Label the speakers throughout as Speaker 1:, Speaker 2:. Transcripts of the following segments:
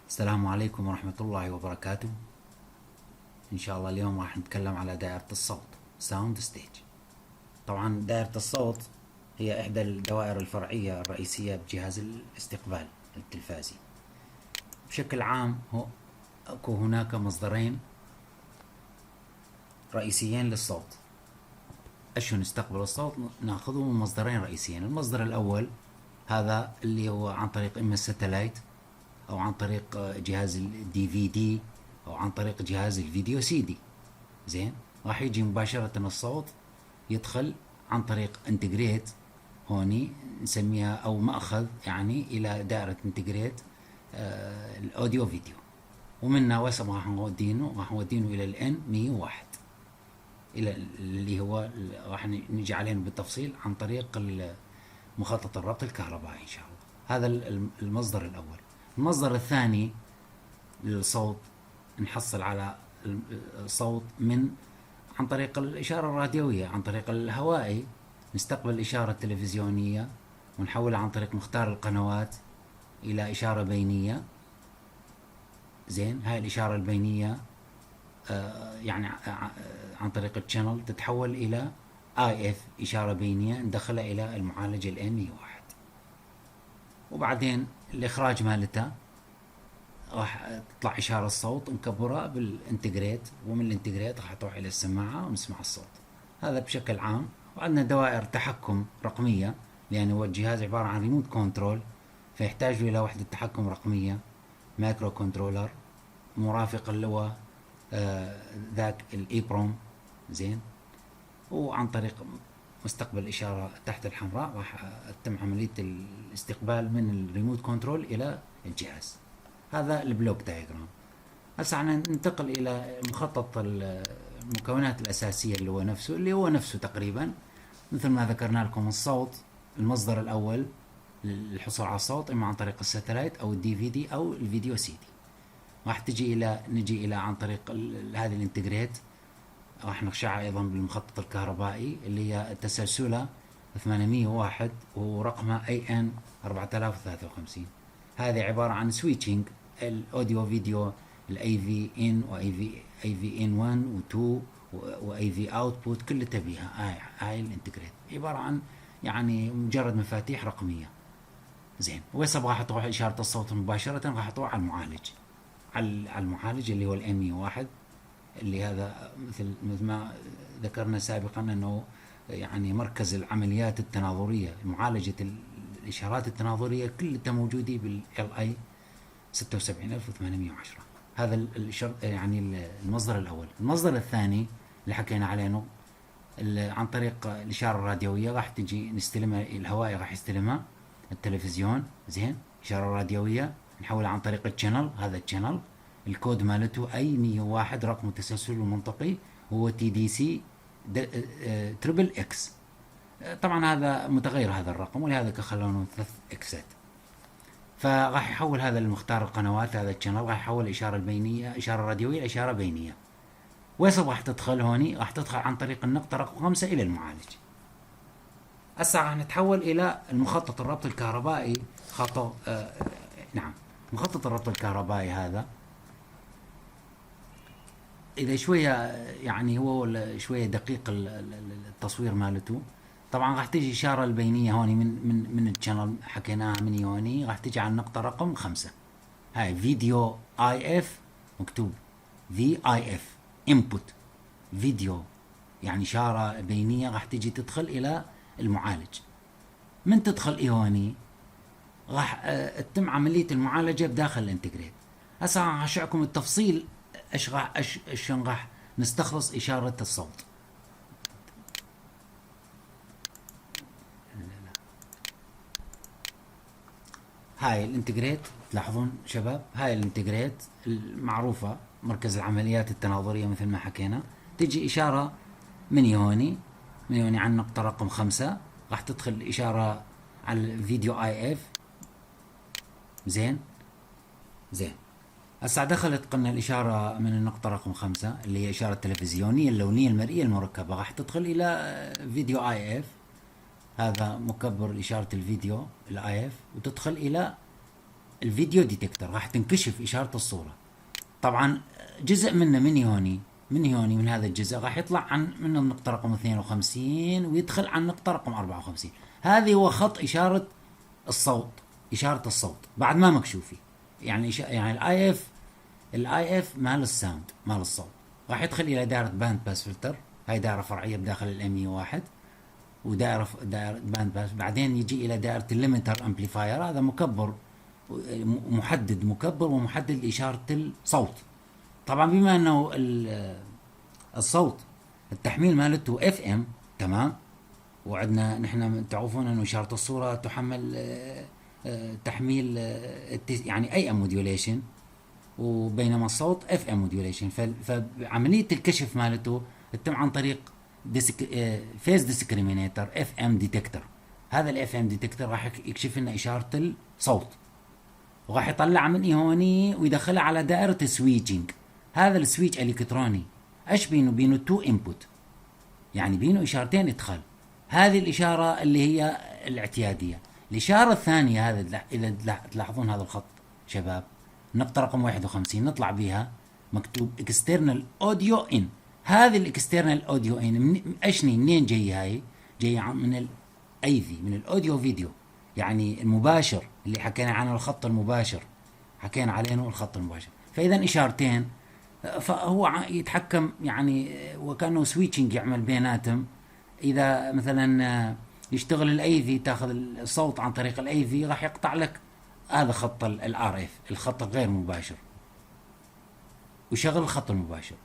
Speaker 1: السلام عليكم ورحمة الله وبركاته. إن شاء الله اليوم راح نتكلم على دائرة الصوت ساوند ستيج. طبعا دائرة الصوت هي إحدى الدوائر الفرعية الرئيسية بجهاز الاستقبال التلفازي. بشكل عام أكو هناك مصدرين رئيسيين للصوت. أشو نستقبل الصوت ناخذه من مصدرين رئيسيين. المصدر الأول هذا اللي هو عن طريق إما الستلايت او عن طريق جهاز الدي في دي او عن طريق جهاز الفيديو سي دي. زين، راح يجي مباشرة الصوت يدخل عن طريق انتجريت، هوني نسميها او مأخذ يعني الى دائرة انتجريت الاوديو فيديو، ومنها وسم راح نودينه الى الان 101 الى اللي هو راح نجي عليهم بالتفصيل عن طريق مخطط الربط الكهربائي ان شاء الله. هذا المصدر الاول. المصدر الثاني للصوت نحصل على الصوت من عن طريق الإشارة الراديوية، عن طريق الهوائي نستقبل الإشارة التلفزيونية ونحولها عن طريق مختار القنوات إلى إشارة بينية. زين، هاي الإشارة البينية يعني عن طريق الشانل تتحول إلى اي اف، إشارة بينية ندخلها إلى المعالج ال 101، وبعدين الإخراج مالته راح تطلع إشارة الصوت نكبرها بالانتجريت، ومن الانتجريت راح تروح إلى السماعة ونسمع الصوت. هذا بشكل عام. وعندنا دوائر تحكم رقمية، لأن هو الجهاز عبارة عن ريموت كنترول، فيحتاج إلى وحدة تحكم رقمية مايكرو كنترولر مرافق اللي هو ذاك الإيبروم. زين، وعن طريق مستقبل إشارة تحت الحمراء راح تتم عملية الاستقبال من الريموت كنترول إلى الجهاز. هذا البلوك دايجرام. هسه ننتقل الى مخطط المكونات الاساسيه اللي هو نفسه تقريبا مثل ما ذكرنا لكم. الصوت المصدر الاول للحصول على الصوت اما عن طريق الساتلايت او الدي في دي او الفيديو سي دي. راح نجي الى عن طريق هذه الانتجريت، راح نخشعها ايضا بالمخطط الكهربائي اللي هي تسلسله 801 ورقمها اي ان 4053. هذه عباره عن سويتشنج الاوديو فيديو، الاي في ان اي في ان 1 و2 واي في اوتبوت كلها تبيها. هاي الانتجريت عباره عن يعني مجرد مفاتيح رقميه. زين، وهسه راح تروح اشاره الصوت مباشره راح تروح على المعالج، على المعالج اللي هو الام 101 اللي هذا مثل ما ذكرنا سابقا انه يعني مركز العمليات التناظريه، معالجه الاشارات التناظريه كلها موجوده بالال اي 76810. هذا يعني المصدر الاول. المصدر الثاني اللي حكينا عليه عن طريق الاشاره الراديويه راح تجي نستلمها، الهوائي راح يستلمها التلفزيون. زين، اشاره راديويه نحولها عن طريق الشانل. هذا الشانل الكود مالته اي 101 رقم التسلسل المنطقي هو تي دي سي تربل اكس. طبعا هذا متغير هذا الرقم، ولهذا خلونه 3 اكسات. فراح يحول هذا المختار القنوات، هذا الشانل راح يحول الاشاره البينيه، اشاره راديويه لاشاره بينيه. وين راح تدخل هوني؟ راح تدخل عن طريق النقطه رقم 5 الى المعالج. هسه راح نتحول الى المخطط الربط الكهربائي. خطو نعم، مخطط الربط الكهربائي هذا اذا شويه يعني هو شويه دقيق التصوير مالته. طبعا راح تيجي اشاره البينيه هوني من الشانل حكيناها من هوني، راح تيجي على النقطه رقم 5. هاي فيديو اي اف مكتوب في اي اف انبوت فيديو، يعني اشاره بينيه راح تيجي تدخل الى المعالج. من تدخل هوني راح تتم عمليه المعالجه بداخل الانتجريت. هسه راح اشرحكم التفصيل شلون راح نستخلص اشاره الصوت. هاي الانتجريت تلاحظون شباب، هاي الانتجريت المعروفة مركز العمليات التناظرية مثل ما حكينا. تجي إشارة من هوني على النقطة رقم 5 راح تدخل إشارة على الفيديو اي اف. زين هسه دخلت قلنا الإشارة من النقطة رقم 5 اللي هي إشارة تلفزيونية اللونية المرئية المركبة، راح تدخل إلى فيديو اي اف، هذا مكبر إشارة الفيديو الاي اف، وتدخل إلى الفيديو ديتكتور، راح تنكشف إشارة الصورة. طبعا جزء منه من هذا الجزء راح يطلع من النقطة رقم 52 ويدخل على النقطة رقم 54. هذه هو خط إشارة الصوت، إشارة الصوت بعد ما مكشوفي. يعني الاي اف مال الساوند، مال الصوت، راح يدخل إلى دائرة باند باس فلتر. هاي دائرة فرعية بداخل الام اي 1، ودائرة باند باس. بعدين يجي إلى دائرة الليمتر امبليفاير، هذا مكبر ومحدد إشارة الصوت. طبعا بما انه الصوت التحميل مالته اف ام، تمام، وعندنا نحن تعرفون انه اشاره الصوره تحمل تحميل يعني اي ام موديوليشن، وبينما الصوت اف ام موديوليشن. فعمليه الكشف مالته تتم عن طريق فيز ديسكريمينيتر اف ام ديتكتور. هذا الاف ام ديتكتور راح يكشف لنا اشاره الصوت، وراح يطلع من هوني ويدخلها على دائره سويتشنج. هذا السويتش الكتروني ايش بينه تو انبوت، يعني بينه اشارتين ادخال. هذه الاشاره اللي هي الاعتياديه. الاشاره الثانيه، هذا اذا تلاحظون هذا الخط شباب، نقطه رقم 51 نطلع بها مكتوب اكسترنال اوديو ان. هذه الاكسترنال اوديو ان منين جاي؟ هاي جاي من الايفي، من الاوديو فيديو، يعني المباشر اللي حكينا عنه، الخط المباشر حكينا عليه الخط المباشر. فاذا اشارتين، فهو يتحكم يعني وكانه سويتشنج يعمل بيناتهم. اذا مثلا يشتغل الايفي، تاخذ الصوت عن طريق الايفي، راح يقطع لك هذا خط الار اف، الخط الغير مباشر، ويشغل الخط المباشر.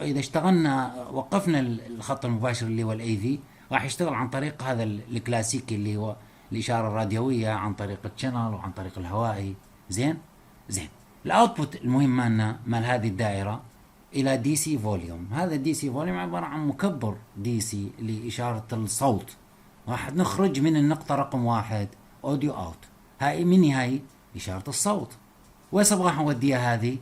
Speaker 1: اذا اشتغلنا وقفنا الخط المباشر اللي هو الايفي، راح يشتغل عن طريق هذا الكلاسيكي اللي هو الاشاره الراديويه، عن طريق الشانل وعن طريق الهوائي. زين. الاوتبوت المهم مال هذه الدائره الى دي سي فوليوم. هذا الدي سي فوليوم عباره عن مكبر دي سي لاشاره الصوت. راح نخرج من النقطه رقم 1 اوديو اوت. هاي اشاره الصوت. وين راح نوديها هذه؟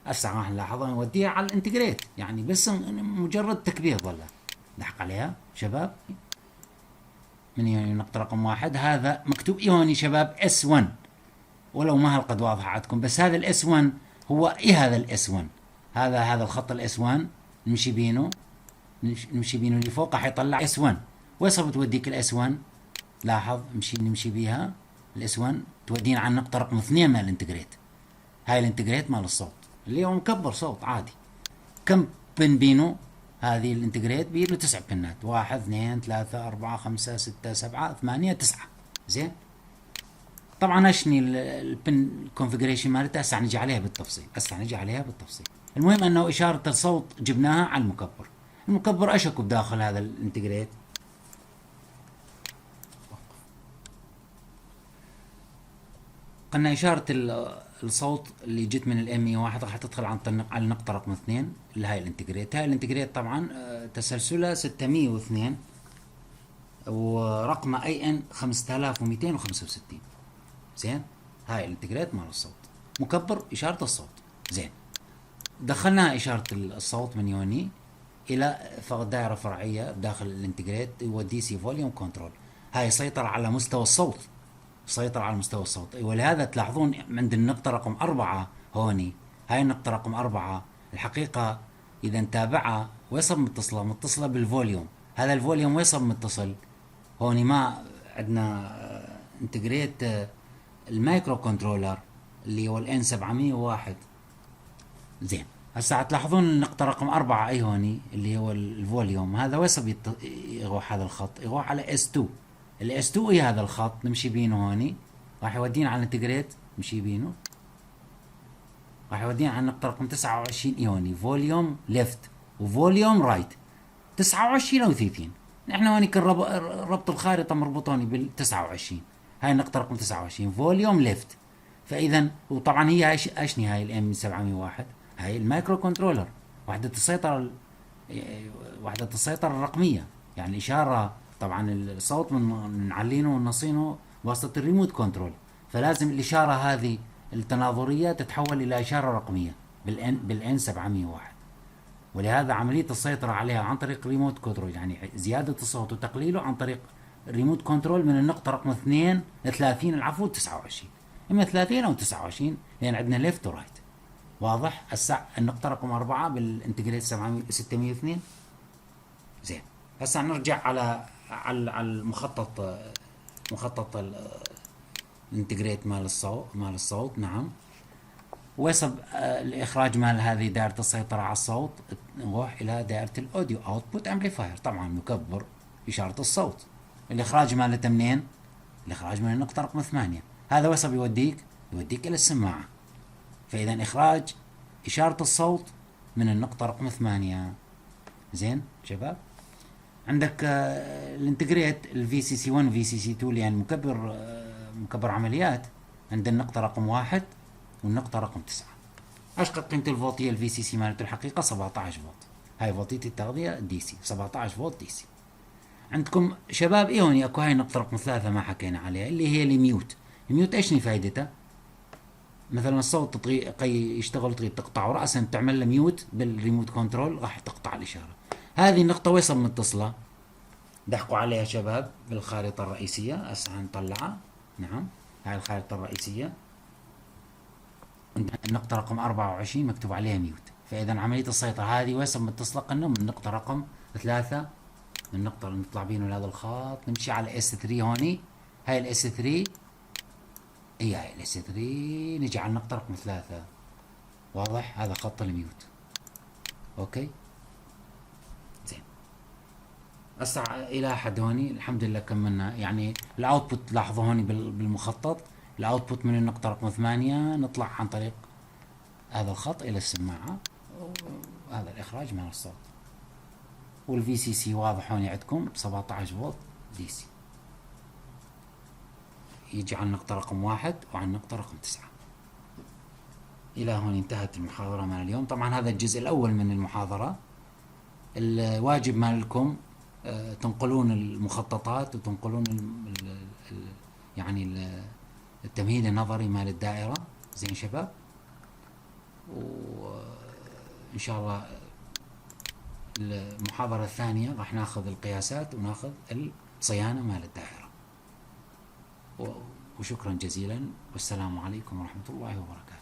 Speaker 1: هسه راح نلاحظها نوديها على الانتجريت، يعني بس مجرد تكبير ظله. لحق عليها شباب؟ من يعني نقطه رقم 1 هذا مكتوب هون شباب اس 1، ولو ما هالقد واضحه عندكم، بس هذا الاس 1 هو هذا الاس 1، هذا الخط الاس 1 نمشي بينه اللي فوق راح يطلع اس 1. وين بتوديك الاس 1؟ لاحظ نمشي بيها الاس 1 تودينا على النقطه رقم 2 مال الانتجريت. هاي الانتجريت مال الصوت اللي هو مكبر صوت عادي. كم بن بينه؟ هذه الانتجريت بينه 9 بنات، 1 2 3 4 5 6 7 8 9. زين. طبعا اشني البن كونفيجريشن مالتها هسه نجي عليها بالتفصيل. المهم انه اشاره الصوت جبناها على المكبر ايش اكو بداخل هذا الانتجريت؟ قلنا اشاره الصوت اللي جت من الام اي 1 راح تدخل على النقطه رقم 2 اللي هاي الانتجريت. هاي الانتجريت طبعا تسلسلها 602 ورقمه اي ان 5265. زين. هاي الانتجريت مال الصوت، مكبر اشاره الصوت. زين. دخلنا اشاره الصوت من يوني الى دائره فرعيه داخل الانتجريت، هو دي سي فوليوم كنترول. هاي سيطر على مستوى الصوت، ولهذا تلاحظون عند النقطه رقم 4 هوني، هاي النقطه رقم 4 الحقيقه اذا نتابعها ويصب متصله بالفوليوم. هذا الفوليوم ويصب متصل هوني، ما عندنا انتجريت المايكرو كنترولر اللي هو الان 701. زين. هسه تلاحظون النقطة رقم 4 اي هوني اللي هو الفوليوم، هذا وين يروح هذا الخط؟ يروح على اس 2. الاس 2 هي هذا الخط نمشي بينه هوني، راح يودينا على الانتجريت، نمشي بينه راح يودينا على النقطة رقم 29 هوني، فوليوم ليفت وفوليوم رايت 29 او 30. نحن هوني كل ربط الخارطة مربوطوني بال 29. هاي النقطة رقم 29 فوليوم ليفت. فاذا وطبعا هي اشني هاي الام 701، هاي المايكرو كنترولر، وحدة السيطرة الرقمية، يعني الاشارة. طبعا الصوت نعلينه ونصينه واسطة الريموت كنترول، فلازم الاشارة هذه التناظرية تتحول الى اشارة رقمية بالان 701. ولهذا عملية السيطرة عليها عن طريق ريموت كنترول، يعني زيادة الصوت وتقليله عن طريق ريموت كنترول من النقطة رقم 32 29. اما 30 او 29 لان عندنا ليفت ورايت. واضح؟ هسه النقطة رقم 4 بالانتجريت 602. زين. هسه نرجع على المخطط، مخطط الانتجريت مال الصوت. نعم. ويصب الاخراج مال هذه دائرة السيطرة على الصوت، نروح الى دائرة الاوديو اوتبوت امبليفاير. طبعا مكبر اشارة الصوت. الاخراج مالته منين؟ الاخراج من النقطة رقم 8. هذا ويصب يوديك الى السماعة. فاذا اخراج اشارة الصوت من النقطة رقم 8. زين شباب. عندك الانتجريت الفي سي سي 1 في سي سي 2 يعني مكبر عمليات. عند النقطة رقم 1 والنقطة رقم 9. ايش قد قيمة الفولتية الفي سي سي مالته الحقيقة 17 فولت. هاي فولتية التغذية دي سي 17 فولت دي سي. عندكم شباب هوني اكو هاي النقطة رقم 3 ما حكينا عليها اللي هي الميوت. الميوت ايش فايدته؟ مثلا الصوت يشتغل تريد تقطعه رأسا تعمل له ميوت بالريموت كنترول راح تقطع الإشارة. هذه النقطة ويصل متصلة. دحقوا عليها شباب بالخارطة الرئيسية. هسه نطلعها. نعم. هاي الخارطة الرئيسية. النقطة رقم 24 مكتوب عليها ميوت. فإذا عملية السيطرة هذه ويصل متصلة قلنا من النقطة رقم 3. من النقطة اللي نطلع بين هذا الخط نمشي على اس 3 هوني. هاي الاس 3 هي الاس 3 نجي على النقطة رقم 3. واضح؟ هذا خط الميوت. اوكي. زين. هسه الى حد هوني الحمد لله كملنا. يعني الاوتبوت لاحظوا هوني بالمخطط الاوتبوت من النقطة رقم 8 نطلع عن طريق هذا الخط الى السماعة. وهذا الاخراج مال الصوت. والفي سي سي واضح هوني عندكم 17 فولت دي سي. يجي على النقطة رقم 1 وعلى النقطة رقم 9. إلى هون انتهت المحاضرة مال اليوم. طبعا هذا الجزء الأول من المحاضرة. الواجب مالكم تنقلون المخططات وتنقلون يعني التمهيد النظري مال الدائرة. زين شباب. وإن شاء الله المحاضرة الثانية راح ناخذ القياسات وناخذ الصيانة مال الدائرة. وشكرا جزيلا والسلام عليكم ورحمة الله وبركاته.